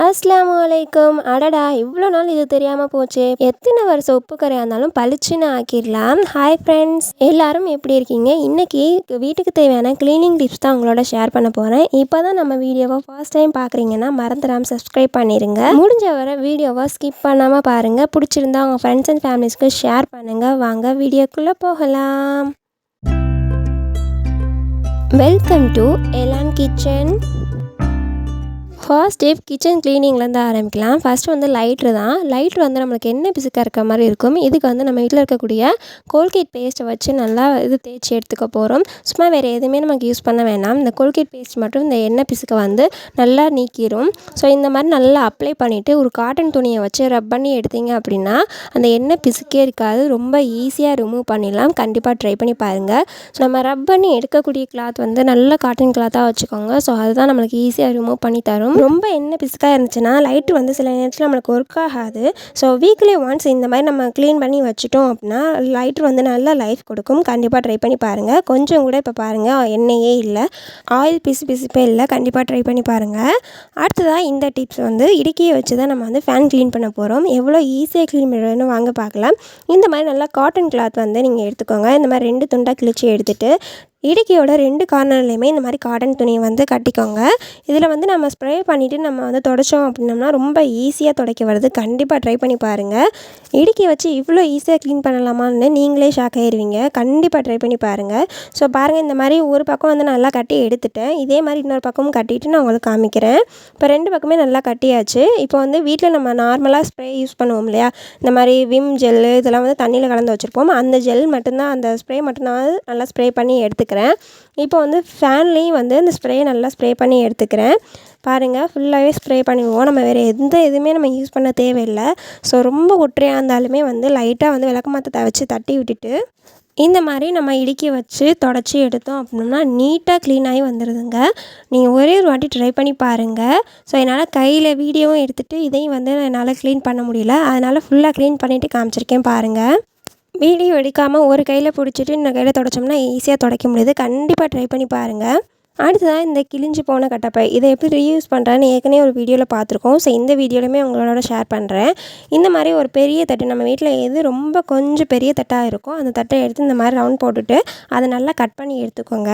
அஸ்ஸலாமு அடடா இவ்வளோ நாள் இது தெரியாமல் போச்சு. எத்தனை வருஷம் உப்பு கரையாக இருந்தாலும் பளிச்சுன்னு ஆக்கிடலாம். ஹாய் ஃப்ரெண்ட்ஸ், எல்லாரும் எப்படி இருக்கீங்க? இன்றைக்கி வீட்டுக்கு தேவையான க்ளீனிங் டிப்ஸ் தான் உங்களோட ஷேர் பண்ண போகிறேன். இப்போ தான் நம்ம வீடியோவை ஃபர்ஸ்ட் டைம் பார்க்குறீங்கன்னா மறந்துடாமல் சப்ஸ்கிரைப் பண்ணிடுங்க. முடிஞ்ச வரை வீடியோவை ஸ்கிப் பண்ணாமல் பாருங்கள். பிடிச்சிருந்தா உங்கள் ஃப்ரெண்ட்ஸ் அண்ட் ஃபேமிலிஸ்க்கு ஷேர் பண்ணுங்கள். வாங்க வீடியோக்குள்ளே போகலாம். Welcome to Elan kitchen. First tip kitchen க்ளீனிங்லேருந்து ஆரம்பிக்கலாம். ஃபஸ்ட்டு வந்து லைட்ரு தான். லைட்ரு வந்து நம்மளுக்கு எண்ணெய் பிசுக்காக இருக்க மாதிரி இருக்கும். இதுக்கு வந்து நம்ம வீட்டில் இருக்கக்கூடிய கோல்கேட் பேஸ்ட்டை வச்சு நல்லா தேய்ச்சி எடுத்துக்க போகிறோம். சும்மா வேறு எதுவுமே நமக்கு யூஸ் பண்ண வேணாம். இந்த கோல்கேட் பேஸ்ட் மட்டும் இந்த எண்ணெய் பிசுக்கை வந்து நல்லா நீக்கிடும். ஸோ இந்த மாதிரி நல்லா அப்ளை பண்ணிவிட்டு ஒரு காட்டன் துணியை வச்சு ரப் பண்ணி எடுத்தீங்க அப்படின்னா அந்த எண்ணெய் பிசுக்கே இருக்காது. ரொம்ப ஈஸியாக ரிமூவ் பண்ணிடலாம். கண்டிப்பாக ட்ரை பண்ணி பாருங்கள். ஸோ நம்ம ரப் பண்ணி எடுக்கக்கூடிய கிளாத் வந்து நல்ல காட்டன் கிளாத்தாக வச்சுக்கோங்க. ஸோ அதுதான் நம்மளுக்கு ஈஸியாக ரிமூவ் பண்ணி தரும். ரொம்ப எண்ணெய் பிசுக்காக இருந்துச்சுன்னா லைட்டு வந்து சில நேரத்தில் நம்மளுக்கு ஒர்க் ஆகாது. ஸோ வீக்லி ஒன்ஸ் இந்த மாதிரி நம்ம க்ளீன் பண்ணி வச்சுட்டோம் அப்படின்னா லைட்ரு வந்து நல்லா லைஃப் கொடுக்கும். கண்டிப்பாக ட்ரை பண்ணி பாருங்கள். கொஞ்சம் கூட இப்போ பாருங்கள் எண்ணெயே இல்லை, ஆயில் பிசுப்பே இல்லை. கண்டிப்பாக ட்ரை பண்ணி பாருங்கள். அடுத்ததாக இந்த டிப்ஸ் வந்து இடுக்கியை வச்சு தான் நம்ம வந்து ஃபேன் க்ளீன் பண்ண போகிறோம். எவ்வளோ ஈஸியாக க்ளீன் பண்ணுறதுன்னு வாங்க பார்க்கலாம். இந்த மாதிரி நல்லா காட்டன் கிளாத் வந்து நீங்கள் எடுத்துக்கோங்க. இந்த மாதிரி 2 துண்டாக கிழிச்சு எடுத்துகிட்டு இடுக்கியோட 2 கார்னர்லையுமே இந்த மாதிரி காட்டன் துணியை வந்து கட்டிக்கோங்க. இதில் வந்து நம்ம ஸ்ப்ரே பண்ணிவிட்டு நம்ம வந்து துடைச்சோம் அப்படின்னோம்னா ரொம்ப ஈஸியாக துடைக்க வருது. கண்டிப்பாக ட்ரை பண்ணி பாருங்கள். இடுக்கி வச்சு இவ்வளோ ஈஸியாக க்ளீன் பண்ணலாமான்னு நீங்களே ஷாக் ஆகிடுவீங்க. கண்டிப்பாக ட்ரை பண்ணி பாருங்கள். ஸோ பாருங்கள், இந்த மாதிரி ஒரு பக்கம் வந்து நல்லா கட்டி எடுத்துட்டேன். இதே மாதிரி இன்னொரு பக்கமும் கட்டிட்டு நான் உங்களுக்கு காமிக்கிறேன். இப்போ 2 பக்கமே நல்லா கட்டியாச்சு. இப்போ வந்து வீட்டில் நம்ம நார்மலாக ஸ்ப்ரே யூஸ் பண்ணுவோம் இல்லையா, இந்த மாதிரி விம் ஜெல்லு இதெல்லாம் வந்து தண்ணியில் கலந்து வச்சுருப்போம். அந்த ஜெல் மட்டும்தான், அந்த ஸ்ப்ரே மட்டும்தான் நல்லா ஸ்ப்ரே பண்ணி எடுத்துக்கிறேன். இப்போ வந்து ஃபேன்லேயும் வந்து இந்த ஸ்ப்ரே நல்லா ஸ்ப்ரே பண்ணி எடுத்துக்கிறேன். பாருங்கள், ஃபுல்லாகவே ஸ்ப்ரே பண்ணிடுவோம். நம்ம வேறு எதுவுமே நம்ம யூஸ் பண்ண தேவையில்லை. ஸோ ரொம்ப ஒற்றையாக இருந்தாலுமே வந்து லைட்டாக வந்து விளக்கமாத்த வச்சு தட்டி விட்டுட்டு இந்த மாதிரி நம்ம இடுக்கி வச்சு தொடச்சி எடுத்தோம் அப்படின்னா நீட்டாக க்ளீனாகி வந்துடுதுங்க. நீங்கள் ஒரே ஒரு வாட்டி ட்ரை பண்ணி பாருங்கள். ஸோ என்னால் கையில் வீடியோவும் எடுத்துகிட்டு இதையும் வந்து என்னால் க்ளீன் பண்ண முடியல. அதனால் ஃபுல்லாக க்ளீன் பண்ணிவிட்டு காமிச்சிருக்கேன் பாருங்கள். வீடியோ எடுக்காமல் ஒரு கையில் பிடிச்சிட்டு இன்னொரு கையில் துடைச்சோம்னா ஈஸியாக துடைக்க முடியுது. கண்டிப்பாக ட்ரை பண்ணி பாருங்கள். அடுத்ததாக இந்த கிழிஞ்சு போன கட்டப்பை இதை எப்படி ரீயூஸ் பண்ணுறேன்னு ஏற்கனவே ஒரு வீடியோவில் பார்த்துருக்கோம். ஸோ இந்த வீடியோலையுமே உங்களோட ஷேர் பண்ணுறேன். இந்த மாதிரி ஒரு பெரிய தட்டு, நம்ம வீட்டில் எது ரொம்ப கொஞ்சம் பெரிய தட்டாக இருக்கோ அந்த தட்டை எடுத்து இந்த மாதிரி ரவுண்ட் போட்டுட்டு அதை நல்லா கட் பண்ணி எடுத்துக்கோங்க.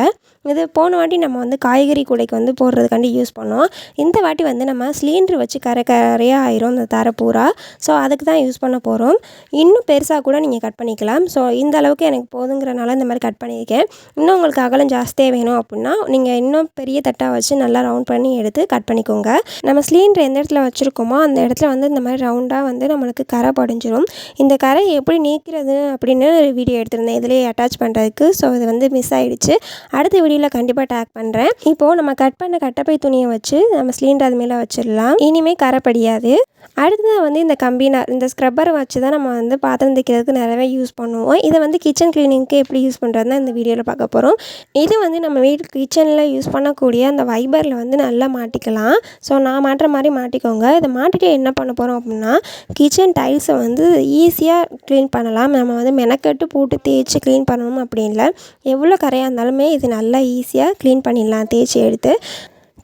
இது போன வாட்டி நம்ம வந்து காய்கறி கூடைக்கு வந்து போடுறதுக்காண்டி யூஸ் பண்ணோம். இந்த வாட்டி வந்து நம்ம சிலிண்டர் வச்சு கரையாக ஆயிரும் இந்த தரை பூரா. ஸோ அதுக்கு தான் யூஸ் பண்ண போகிறோம். இன்னும் பெருசாக கூட நீங்கள் கட் பண்ணிக்கலாம். ஸோ இந்த அளவுக்கு எனக்கு போதுங்கிறனால இந்த மாதிரி கட் பண்ணியிருக்கேன். இன்னும் உங்களுக்கு அகலம் ஜாஸ்தியாக வேணும் அப்படின்னா நீங்கள் இன்னும் பெரிய தட்டாக வச்சு நல்லா ரவுண்ட் பண்ணி எடுத்து கட் பண்ணிக்கோங்க. நம்ம சிலிண்டர் எந்த இடத்துல வச்சுருக்கோமோ அந்த இடத்துல வந்து இந்த மாதிரி ரவுண்டாக வந்து நம்மளுக்கு கரை படிஞ்சிரும். இந்த கரை எப்படி நீக்கிறது அப்படின்னு வீடியோ எடுத்திருந்தேன் இதிலேயே அட்டாச் பண்ணுறதுக்கு. ஸோ இது வந்து மிஸ் ஆகிடுச்சு. அடுத்த வீடியோவில் கண்டிப்பாக டேக் பண்ணுறேன். இப்போது நம்ம கட் பண்ண கட்டப்பை துணியை வச்சு நம்ம சிலிண்டர் அது மேலே வச்சிடலாம். இனிமேல் கரை படியாது. அடுத்ததாக வந்து இந்த கம்பினார், இந்த ஸ்க்ரப்பரை வச்சு தான் நம்ம வந்து பாத்திரம் தைக்கிறதுக்கு நிறையவே யூஸ் பண்ணுவோம். இதை வந்து கிச்சன் க்ளீனிங்க்கு எப்படி யூஸ் பண்ணுறதுனா இந்த வீடியோவில் பார்க்க போகிறோம். இது வந்து நம்ம வீட்டு கிச்சனில் யூஸ் பண்ணக்கூடிய அந்த வைபரில் வந்து நல்லா மாட்டிக்கலாம். ஸோ நான் மாட்டுற மாதிரி மாட்டிக்கோங்க. இதை மாட்டிட்டு என்ன பண்ண போகிறோம் அப்படின்னா கிச்சன் டைல்ஸை வந்து ஈஸியாக க்ளீன் பண்ணலாம். நம்ம வந்து மெனக்கட்டு போட்டு தேய்ச்சி க்ளீன் பண்ணணும் அப்படி இல்லை. எவ்வளோ கரையாக இருந்தாலுமே இது நல்லா ஈஸியாக க்ளீன் பண்ணிடலாம் தேய்ச்சி எடுத்து.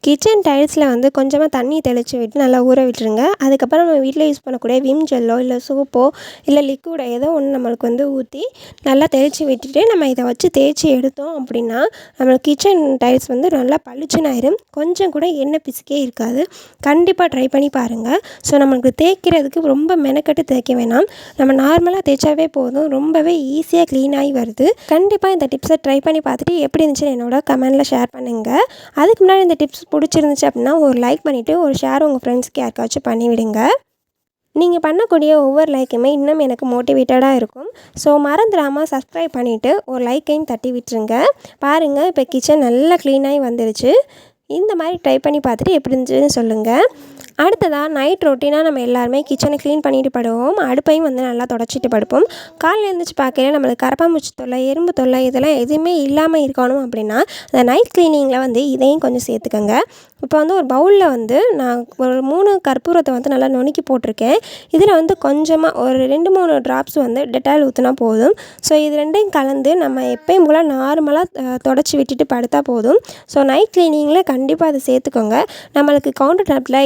கிச்சன் டைல்ஸில் வந்து கொஞ்சமாக தண்ணி தெளித்து விட்டு நல்லா ஊற விட்டுருங்க. அதுக்கப்புறம் நம்ம வீட்டில் யூஸ் பண்ணக்கூடிய விம் ஜெல்லோ இல்லை சோப்போ இல்லை லிக்விடோ ஏதோ ஒன்று நம்மளுக்கு வந்து ஊற்றி நல்லா தெளித்து விட்டுட்டு நம்ம இதை வச்சு தேய்ச்சி எடுத்தோம் அப்படின்னா நம்மளுக்கு கிச்சன் டைல்ஸ் வந்து நல்லா பளிச்சுன்னு ஆயிரும். கொஞ்சம் கூட எண்ணெய் பிசுக்கே இருக்காது. கண்டிப்பாக ட்ரை பண்ணி பாருங்கள். ஸோ நம்மளுக்கு தேய்க்கிறதுக்கு ரொம்ப மெனக்கட்டு தேய்க்க வேணாம். நம்ம நார்மலாக தேய்ச்சாவே போதும். ரொம்பவே ஈஸியாக க்ளீனாகி வருது. கண்டிப்பாக இந்த டிப்ஸை ட்ரை பண்ணி பார்த்துட்டு எப்படி இருந்துச்சுன்னு என்னோட கமெண்டில் ஷேர் பண்ணுங்கள். அதுக்கு முன்னாடி இந்த டிப்ஸ் பிடிச்சிருந்துச்சு அப்படின்னா ஒரு லைக் பண்ணிவிட்டு ஒரு ஷேர் உங்கள் ஃப்ரெண்ட்ஸ்க்கு யாருக்காச்சும் பண்ணிவிடுங்க. நீங்கள் பண்ணக்கூடிய ஒவ்வொரு லைக்குமே இன்னும் எனக்கு மோட்டிவேட்டடாக இருக்கும். ஸோ மறந்துடாமல் சப்ஸ்கிரைப் பண்ணிவிட்டு ஒரு லைக்கையும் தட்டி விட்டுருங்க. பாருங்கள், இப்போ கிச்சன் நல்லா க்ளீனாகி வந்துருச்சு. இந்த மாதிரி ட்ரை பண்ணி பார்த்துட்டு எப்படி இருந்துச்சுன்னு சொல்லுங்கள். அடுத்ததாக நைட் ரொட்டீனாக நம்ம எல்லாருமே கிச்சனை க்ளீன் பண்ணிட்டு படுவோம். அடுப்பையும் வந்து நல்லா தொடச்சிட்டு படுப்போம். காலையில் எழுந்திரிச்சு பார்க்கையில நம்மளுக்கு கரப்பாம்பூச்சி தொல்லை, எறும்பு தொல்லை இதெல்லாம் எதுவுமே இல்லாமல் இருக்கணும் அப்படின்னா அந்த நைட் க்ளீனிங்கில் வந்து இதையும் கொஞ்சம் சேர்த்துக்கோங்க. இப்போ வந்து ஒரு பவுலில் வந்து நான் ஒரு 3 கற்பூரத்தை வந்து நல்லா நுணுக்கி போட்டிருக்கேன். இதில் வந்து கொஞ்சமாக ஒரு 2-3 ட்ராப்ஸ் வந்து டெட்டாயில் ஊற்றினா போதும். ஸோ இது ரெண்டையும் கலந்து நம்ம எப்பயும் போல் நார்மலாக தொடச்சி விட்டுட்டு படுத்தா போதும். ஸோ நைட் க்ளீனிங்கில் கண்டிப்பாக அதை சேர்த்துக்கோங்க. நம்மளுக்கு கவுண்டர் டாப்பில்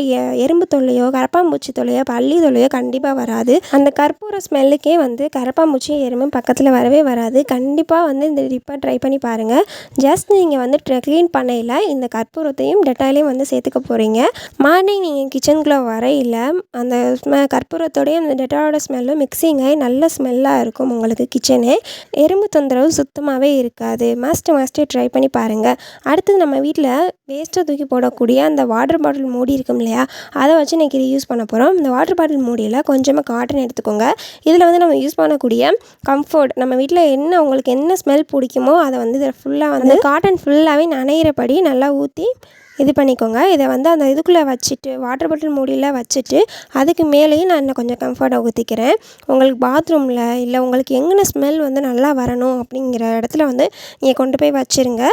எறும்பு தொல்லையோ கரப்பாம்பூச்சி தொல்லையோ பல்லி தொல்லையோ கண்டிப்பாக வராது. அந்த கற்பூர ஸ்மெல்லுக்கே வந்து கரப்பாம்பூச்சி எறும்பும் பக்கத்தில் வரவே வராது. கண்டிப்பாக வந்து இந்த டிப்பை ட்ரை பண்ணி பாருங்கள். ஜஸ்ட் நீங்கள் வந்து க்ளீன் பண்ணையில் இந்த கற்பூரத்தையும் டெட்டாயிலையும் வந்து சேர்த்துக்க போகிறீங்க. மார்னிங் நீங்கள் கிச்சனுக்குள்ளே வரையில் அந்த கற்பூரத்தோடையும் அந்த டெட்டாலோட ஸ்மெல்லும் மிக்சிங் ஆகி நல்ல ஸ்மெல்லாக இருக்கும் உங்களுக்கு கிச்சனே. எறும்பு தொந்தரவு சுத்தமாகவே இருக்காது. மஸ்ட்டு ட்ரை பண்ணி பாருங்கள். அடுத்தது நம்ம வீட்டில் வேஸ்ட்டாக தூக்கி போடக்கூடிய அந்த வாட்டர் பாட்டில் மூடி இருக்கும் இல்லையா, அதை வச்சு இன்றைக்கி இது யூஸ் பண்ண போகிறோம். இந்த வாட்டர் பாட்டில் மூடியில் கொஞ்சமாக காட்டன் எடுத்துக்கோங்க. இதில் வந்து நம்ம யூஸ் பண்ணக்கூடிய கம்ஃபர்ட் நம்ம வீட்டில் உங்களுக்கு என்ன ஸ்மெல் பிடிக்குமோ அதை வந்து இதில் ஃபுல்லாக வந்து காட்டன் ஃபுல்லாகவே நனையிறபடி நல்லா ஊற்றி இது பண்ணிக்கோங்க. இதை வந்து அந்த இதுக்குள்ளே வச்சுட்டு வாட்டர் பாட்டில் மூடியில் வச்சுட்டு அதுக்கு மேலேயும் நான் இன்னும் கொஞ்சம் கம்ஃபர்ட்டாக ஊற்றிக்கிறேன். உங்களுக்கு பாத்ரூமில் இல்லை உங்களுக்கு எங்கே ஸ்மெல் வந்து நல்லா வரணும் அப்படிங்கிற இடத்துல வந்து நீங்கள் கொண்டு போய் வச்சுருங்க.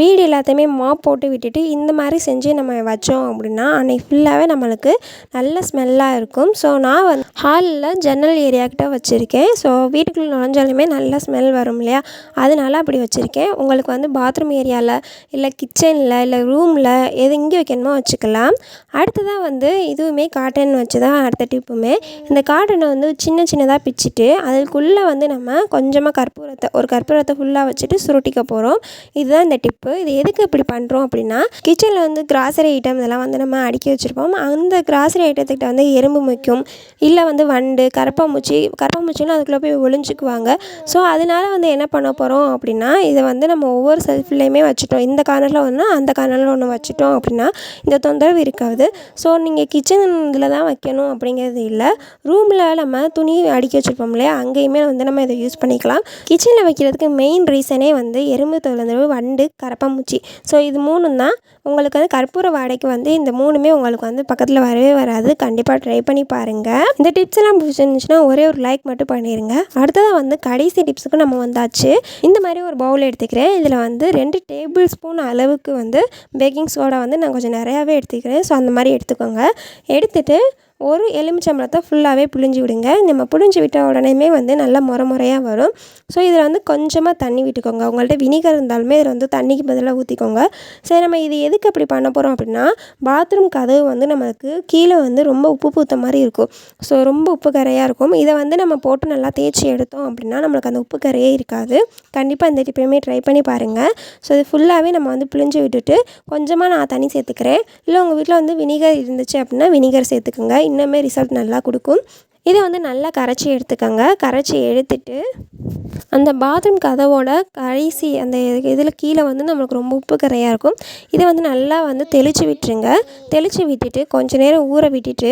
வீடு எல்லாத்தையுமே மாப் போட்டு விட்டுட்டு இந்த மாதிரி செஞ்சு நம்ம வச்சோம் அப்படின்னா அன்றைக்கி ஃபுல்லாகவே நம்மளுக்கு நல்ல ஸ்மெல்லாக இருக்கும். ஸோ நான் வந்து ஹாலில் ஜன்னல் ஏரியாக்கிட்ட வச்சுருக்கேன். ஸோ வீட்டுக்குள்ளே நுழைஞ்சாலுமே நல்ல ஸ்மெல் வரும் இல்லையா, அதனால அப்படி வச்சுருக்கேன். உங்களுக்கு வந்து பாத்ரூம் ஏரியாவில் இல்லை கிச்சனில் இல்லை ரூமில் எது இங்கே வைக்கணுமோ வச்சுக்கலாம். அடுத்ததாக வந்து இதுவுமே காட்டன் வச்சு தான் அடுத்த டிப்புமே. இந்த காட்டனை வந்து சின்னதாக பிச்சுட்டு அதுக்குள்ளே வந்து நம்ம கொஞ்சமாக கற்பூரத்தை ஃபுல்லாக வச்சுட்டு சுருட்டிக்க போகிறோம். இதுதான் இந்த டிப்பு. இது எதுக்கு இப்படி பண்ணுறோம் அப்படின்னா, கிச்சனில் வந்து கிராசரி ஐட்டம் இதெல்லாம் வந்து நம்ம அடுக்கி வச்சுருப்போம். அந்த கிராசரி ஐட்டத்துக்கிட்ட வந்து எறும்பு முக்கும் இல்லை வந்து வண்டு கரப்பாம்பூச்சின்னு அதுக்குள்ளே போய் ஒளிஞ்சிக்குவாங்க. ஸோ அதனால வந்து என்ன பண்ண போகிறோம் அப்படின்னா, இதை வந்து நம்ம ஒவ்வொரு செல்ஃப்லேயுமே வச்சுட்டோம். இந்த கார்னரில் ஒன்று அந்த கார்னரில் ஒன்று வச்சுட்டோம் அப்படின்னா இந்த தொந்தரவு இருக்காது. ஸோ நீங்கள் கிச்சன் இதில் தான் வைக்கணும் அப்படிங்கிறது இல்லை. ரூமில் நம்ம துணி அடுக்கி வச்சுருப்போம் இல்லையா, அங்கேயுமே வந்து நம்ம இதை யூஸ் பண்ணிக்கலாம். கிச்சனில் வைக்கிறதுக்கு மெயின் ரீசனே வந்து எறும்பு தொந்தரவு, வண்டு, கரப்பாம்பூச்சி. ஸோ இது 3 தான். உங்களுக்கு வந்து கற்பூர வாடைக்கு வந்து இந்த 3மே உங்களுக்கு வந்து பக்கத்தில் வரவே வராது. கண்டிப்பாக ட்ரை பண்ணி பாருங்கள். இந்த டிப்ஸ் எல்லாம் பிடிச்சிருந்துச்சுன்னா ஒரே ஒரு லைக் மட்டும் பண்ணிடுங்க. அடுத்ததாக வந்து கடைசி டிப்ஸுக்கு நம்ம வந்தாச்சு. இந்த மாதிரி ஒரு பவுல் எடுத்துக்கிறேன். இதில் வந்து 2 டேபிள் ஸ்பூன் அளவுக்கு வந்து பேக்கிங் சோடா வந்து நான் கொஞ்சம் நிறையாவே எடுத்துக்கிறேன். ஸோ அந்த மாதிரி எடுத்துக்கோங்க. எடுத்துகிட்டு ஒரு எலுமிச்சம்பழத்தை ஃபுல்லாகவே புழிஞ்சு விடுங்க. நம்ம புழிஞ்சு விட்ட உடனேமே வந்து நல்லா முறையாக வரும். ஸோ இதில் வந்து கொஞ்சமாக தண்ணி விட்டுக்கோங்க. உங்கள்கிட்ட வினிகர் இருந்தாலுமே இதில் வந்து தண்ணிக்கு பதிலாக ஊற்றிக்கோங்க. சரி, நம்ம இது எதுக்கு அப்படி பண்ண போகிறோம் அப்படின்னா, பாத்ரூம் கதவு வந்து நமக்கு கீழே வந்து ரொம்ப உப்பு பூத்த மாதிரி இருக்கும். ஸோ ரொம்ப உப்பு கரையாக இருக்கும். இதை வந்து நம்ம போட்டு நல்லா தேய்ச்சி எடுத்தோம் அப்படின்னா நம்மளுக்கு அந்த உப்பு கரையே இருக்காது. கண்டிப்பாக இந்த டிப்பையுமே ட்ரை பண்ணி பாருங்கள். ஸோ இது ஃபுல்லாகவே நம்ம வந்து புழிஞ்சு விட்டுட்டு கொஞ்சமாக நான் தண்ணி சேர்த்துக்கிறேன். இல்லை உங்கள் வீட்டில் வந்து வினிகர் இருந்துச்சு அப்படின்னா வினிகர் சேர்த்துக்குங்க. இன்னுமே ரிசல்ட் நல்லா கொடுக்கும். இதை வந்து நல்லா கரைச்சி எடுத்துக்கோங்க. கரைச்சி எடுத்துட்டு அந்த பாத்ரூம் கதவோட கடைசி அந்த இதில் கீழே வந்து நம்மளுக்கு ரொம்ப உப்பு கரையாக இருக்கும். இதை வந்து நல்லா வந்து தெளித்து விட்டுருங்க. தெளித்து விட்டுட்டு கொஞ்சம் நேரம் ஊற விட்டுட்டு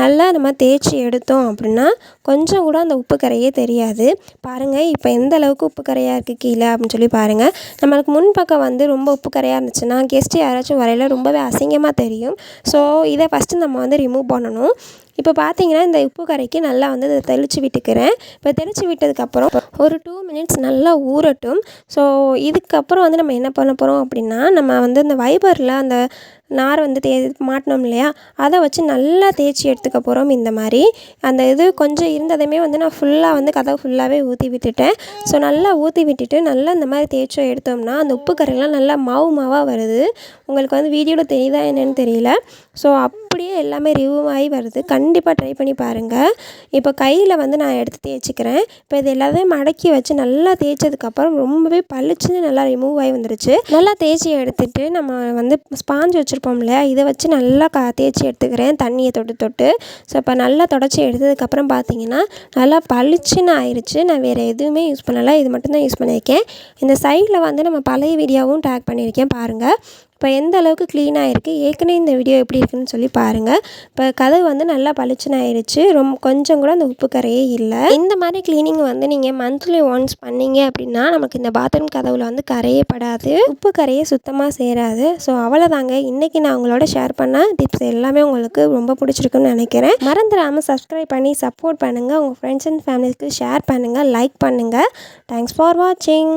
நல்லா நம்ம தேய்ச்சி எடுத்தோம் அப்படின்னா கொஞ்சம் கூட அந்த உப்பு கரையே தெரியாது. பாருங்கள் இப்போ எந்த அளவுக்கு உப்பு கரையாக இருக்குது கீழே அப்படின்னு சொல்லி பாருங்கள். நம்மளுக்கு முன்பக்கம் வந்து ரொம்ப உப்பு கரையாக இருந்துச்சுன்னா கெஸ்ட்டு யாராச்சும் வரையில் ரொம்பவே அசிங்கமாக தெரியும். ஸோ இதை ஃபஸ்ட்டு நம்ம வந்து ரிமூவ் பண்ணணும். இப்போ பார்த்தீங்கன்னா இந்த உப்பு கரைக்கு நல்லா வந்து இதை தெளித்து விட்டுக்கிறேன். இப்போ தெளித்து விட்டதுக்கப்புறம் ஒரு 2 மினிட்ஸ் நல்லா ஊறட்டும். ஸோ இதுக்கப்புறம் வந்து நம்ம என்ன பண்ண போகிறோம் அப்படின்னா, நம்ம வந்து இந்த வைபரில் அந்த நார் வந்து மாட்டினோம் இல்லையா, அதை வச்சு நல்லா தேய்ச்சி எடுத்துக்க போகிறோம். இந்த மாதிரி அந்த இது கொஞ்சம் இருந்ததுமே வந்து நான் ஃபுல்லாக வந்து கதவு ஃபுல்லாகவே ஊற்றி விட்டுட்டேன். ஸோ நல்லா ஊற்றி விட்டுட்டு நல்லா இந்த மாதிரி தேய்ச்சோ எடுத்தோம்னா அந்த உப்பு கரையெல்லாம் நல்லா மாவாக வருது. உங்களுக்கு வந்து வீடியோவில் தெரியுதா என்னன்னு தெரியல. ஸோ அப்படியே எல்லாமே ரிமூவ் ஆகி வருது. கண்டிப்பாக ட்ரை பண்ணி பாருங்கள். இப்போ கையில் வந்து நான் எடுத்து தேய்ச்சிக்கிறேன். இப்போ இது எல்லாத்தையும் மடக்கி வச்சு நல்லா தேய்ச்சதுக்கப்புறம் ரொம்பவே பளிச்சுன்னு நல்லா ரிமூவ் ஆகி வந்துருச்சு. நல்லா தேய்ச்சி எடுத்துகிட்டு நம்ம வந்து ஸ்பாஞ்ச் வச்சுருப்போம் இல்லையா, இதை வச்சு நல்லா தேய்ச்சி எடுத்துக்கிறேன் தண்ணியை தொட்டு. ஸோ இப்போ நல்லா தொடச்சி எடுத்ததுக்கப்புறம் பார்த்தீங்கன்னா நல்லா பளிச்சுன்னு ஆயிடுச்சு. நான் வேறு எதுவுமே யூஸ் பண்ணலை, இது மட்டும்தான் யூஸ் பண்ணியிருக்கேன். இந்த சைடில் வந்து நம்ம பழைய வீடியோவும் டேக் பண்ணியிருக்கேன் பாருங்கள். இப்போ எந்த அளவுக்கு க்ளீனாக இருக்குது, ஏற்கனவே இந்த வீடியோ எப்படி இருக்குதுன்னு சொல்லி பாருங்கள். இப்போ கதவு வந்து நல்லா பளிச்சுன்னு ஆயிடுச்சு. கொஞ்சம் கூட அந்த உப்பு கரையே இல்லை. இந்த மாதிரி க்ளீனிங் வந்து நீங்கள் மந்த்லி ஒன்ஸ் பண்ணீங்க அப்படின்னா நமக்கு இந்த பாத்ரூம் கதவில் வந்து கரையே படாது, உப்பு கரையே சுத்தமாக சேராது. ஸோ அவ்வளோதாங்க. இன்றைக்கி நான் உங்களோட ஷேர் பண்ண டிப்ஸ் எல்லாமே உங்களுக்கு ரொம்ப பிடிச்சிருக்குன்னு நினைக்கிறேன். மறந்துடாமல் சப்ஸ்கிரைப் பண்ணி சப்போர்ட் பண்ணுங்கள். உங்கள் ஃப்ரெண்ட்ஸ் அண்ட் ஃபேமிலிஸ்க்கு ஷேர் பண்ணுங்கள், லைக் பண்ணுங்கள். தேங்க்ஸ் ஃபார் வாட்சிங்.